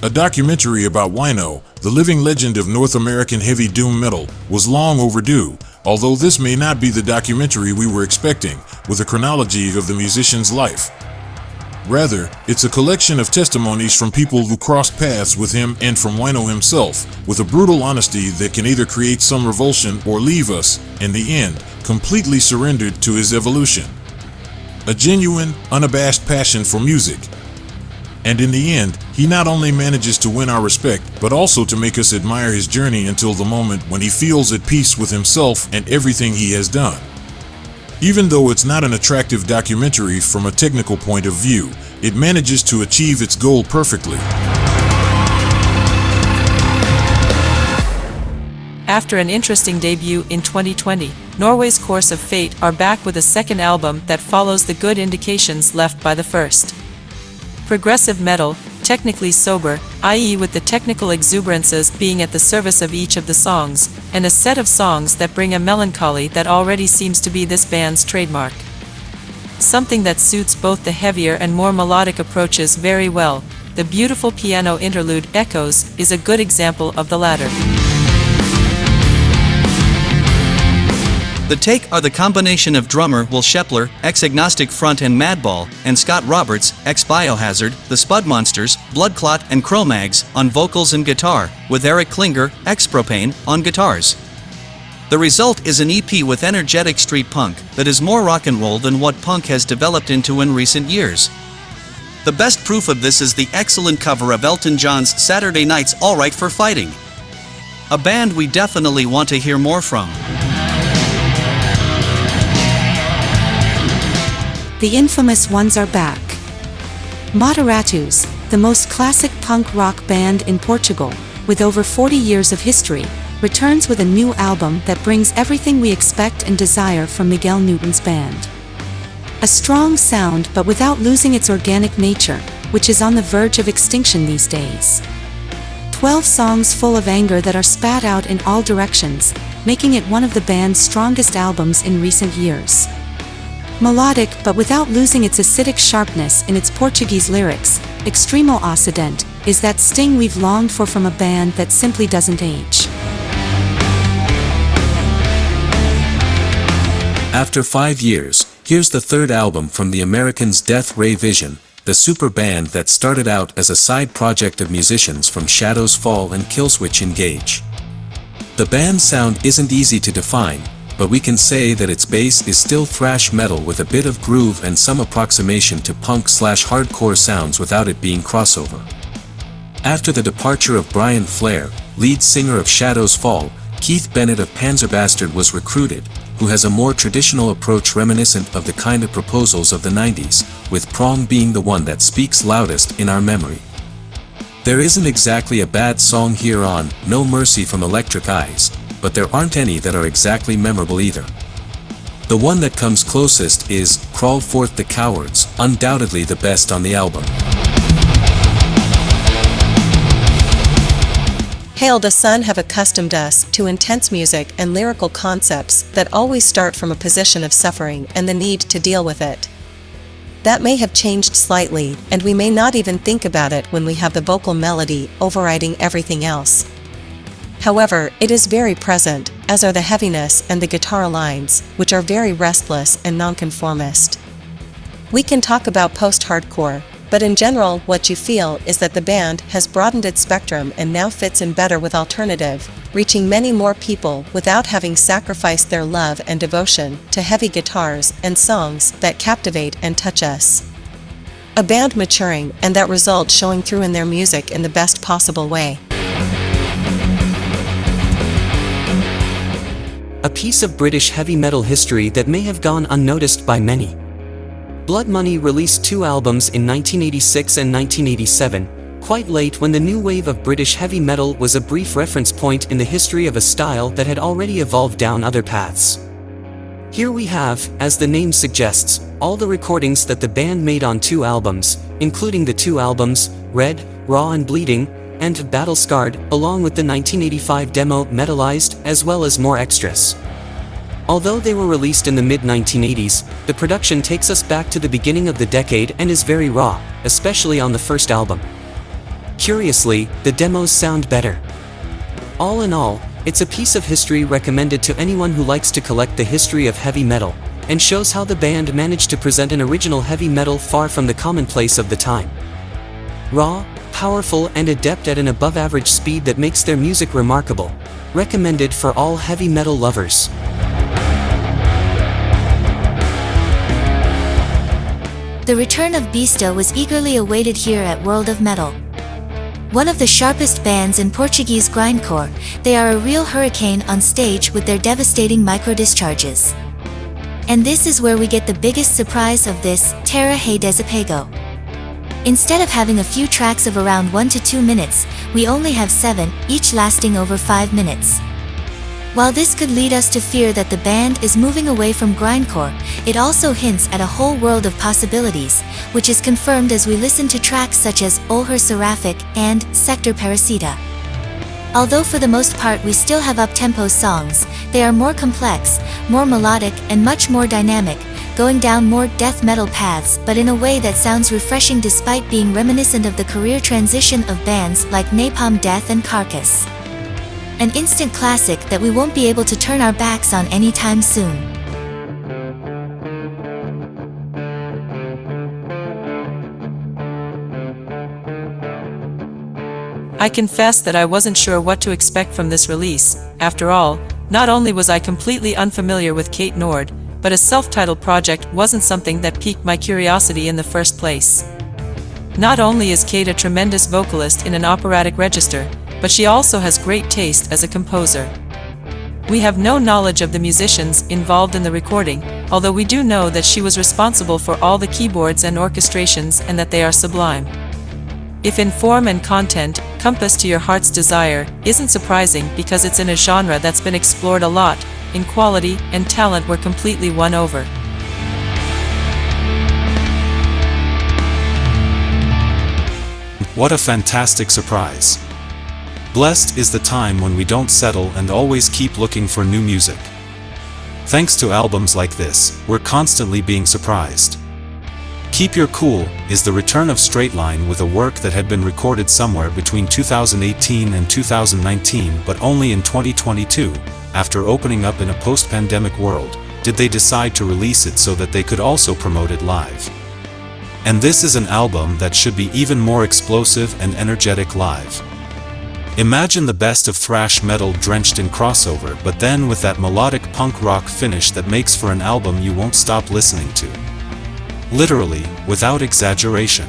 A documentary about Wino, the living legend of North American heavy doom metal, was long overdue, although this may not be the documentary we were expecting, with a chronology of the musician's life. Rather, it's a collection of testimonies from people who crossed paths with him and from Wino himself, with a brutal honesty that can either create some revulsion or leave us, in the end, completely surrendered to his evolution. A genuine, unabashed passion for music. And in the end, he not only manages to win our respect, but also to make us admire his journey until the moment when he feels at peace with himself and everything he has done. Even though it's not an attractive documentary from a technical point of view, it manages to achieve its goal perfectly. After an interesting debut in 2020, Norway's Course of Fate are back with a second album that follows the good indications left by the first. Progressive metal, technically sober, i.e. with the technical exuberances being at the service of each of the songs, and a set of songs that bring a melancholy that already seems to be this band's trademark. Something that suits both the heavier and more melodic approaches very well. The beautiful piano interlude, Echoes, is a good example of the latter. The Take are the combination of drummer Will Shepler, ex-Agnostic Front and Madball, and Scott Roberts, ex-Biohazard, the Spud Monsters, Bloodclot and Cro-Mags, on vocals and guitar, with Eric Klinger, ex-Propane, on guitars. The result is an EP with energetic street punk that is more rock and roll than what punk has developed into in recent years. The best proof of this is the excellent cover of Elton John's Saturday Night's All Right for Fighting. A band we definitely want to hear more from. The infamous ones are back. Ratos, the most classic punk rock band in Portugal, with over 40 years of history, returns with a new album that brings everything we expect and desire from Miguel Newton's band. A strong sound but without losing its organic nature, which is on the verge of extinction these days. 12 songs full of anger that are spat out in all directions, making it one of the band's strongest albums in recent years. Melodic but without losing its acidic sharpness in its Portuguese lyrics, Extremo Acidente is that sting we've longed for from a band that simply doesn't age. After 5 years, here's the third album from the Americans' Death Ray Vision, the super band that started out as a side project of musicians from Shadows Fall and Killswitch Engage. The band's sound isn't easy to define, but we can say that its bass is still thrash metal with a bit of groove and some approximation to punk/hardcore sounds without it being crossover. After the departure of Brian Flair, lead singer of Shadows Fall, Keith Bennett of Panzerbastard was recruited, who has a more traditional approach reminiscent of the kind of proposals of the 90s, with Prong being the one that speaks loudest in our memory. There isn't exactly a bad song here on No Mercy from Electric Eyes, but there aren't any that are exactly memorable either. The one that comes closest is Crawl Forth the Cowards, undoubtedly the best on the album. Hail the Sun have accustomed us to intense music and lyrical concepts that always start from a position of suffering and the need to deal with it. That may have changed slightly, and we may not even think about it when we have the vocal melody overriding everything else. However, it is very present, as are the heaviness and the guitar lines, which are very restless and nonconformist. We can talk about post-hardcore, but in general what you feel is that the band has broadened its spectrum and now fits in better with alternative, reaching many more people without having sacrificed their love and devotion to heavy guitars and songs that captivate and touch us. A band maturing, and that result showing through in their music in the best possible way. A piece of British heavy metal history that may have gone unnoticed by many. Blood Money released 2 albums in 1986 and 1987, quite late when the new wave of British heavy metal was a brief reference point in the history of a style that had already evolved down other paths. Here we have, as the name suggests, all the recordings that the band made on 2 albums, including the 2 albums, Red, Raw and Bleeding, and Battle Scarred, along with the 1985 demo Metalized, as well as more extras. Although they were released in the mid-1980s, the production takes us back to the beginning of the decade and is very raw, especially on the first album. Curiously, the demos sound better. All in all, it's a piece of history recommended to anyone who likes to collect the history of heavy metal, and shows how the band managed to present an original heavy metal far from the commonplace of the time. Raw, powerful and adept at an above-average speed that makes their music remarkable. Recommended for all heavy metal lovers. The return of Besta was eagerly awaited here at World of Metal. One of the sharpest bands in Portuguese grindcore, they are a real hurricane on stage with their devastating micro-discharges. And this is where we get the biggest surprise of this, Terra Hey Desapego. Instead of having a few tracks of around 1 to 2 minutes, we only have 7, each lasting over 5 minutes. While this could lead us to fear that the band is moving away from grindcore, it also hints at a whole world of possibilities, which is confirmed as we listen to tracks such as Olher Seraphic and Sector Parasita. Although for the most part we still have up-tempo songs, they are more complex, more melodic and much more dynamic, going down more death metal paths but in a way that sounds refreshing despite being reminiscent of the career transition of bands like Napalm Death and Carcass. An instant classic that we won't be able to turn our backs on anytime soon. I confess that I wasn't sure what to expect from this release. After all, not only was I completely unfamiliar with Kate Nord, but a self-titled project wasn't something that piqued my curiosity in the first place. Not only is Kate a tremendous vocalist in an operatic register, but she also has great taste as a composer. We have no knowledge of the musicians involved in the recording, although we do know that she was responsible for all the keyboards and orchestrations and that they are sublime. If in form and content, Compass to Your Heart's Desire isn't surprising because it's in a genre that's been explored a lot, in quality and talent we're completely won over. What a fantastic surprise. Blessed is the time when we don't settle and always keep looking for new music. Thanks to albums like this, we're constantly being surprised. Keep Your Cool is the return of Straightline with a work that had been recorded somewhere between 2018 and 2019 but only in 2022, after opening up in a post-pandemic world, did they decide to release it so that they could also promote it live. And this is an album that should be even more explosive and energetic live. Imagine the best of thrash metal drenched in crossover but then with that melodic punk rock finish that makes for an album you won't stop listening to. Literally, without exaggeration.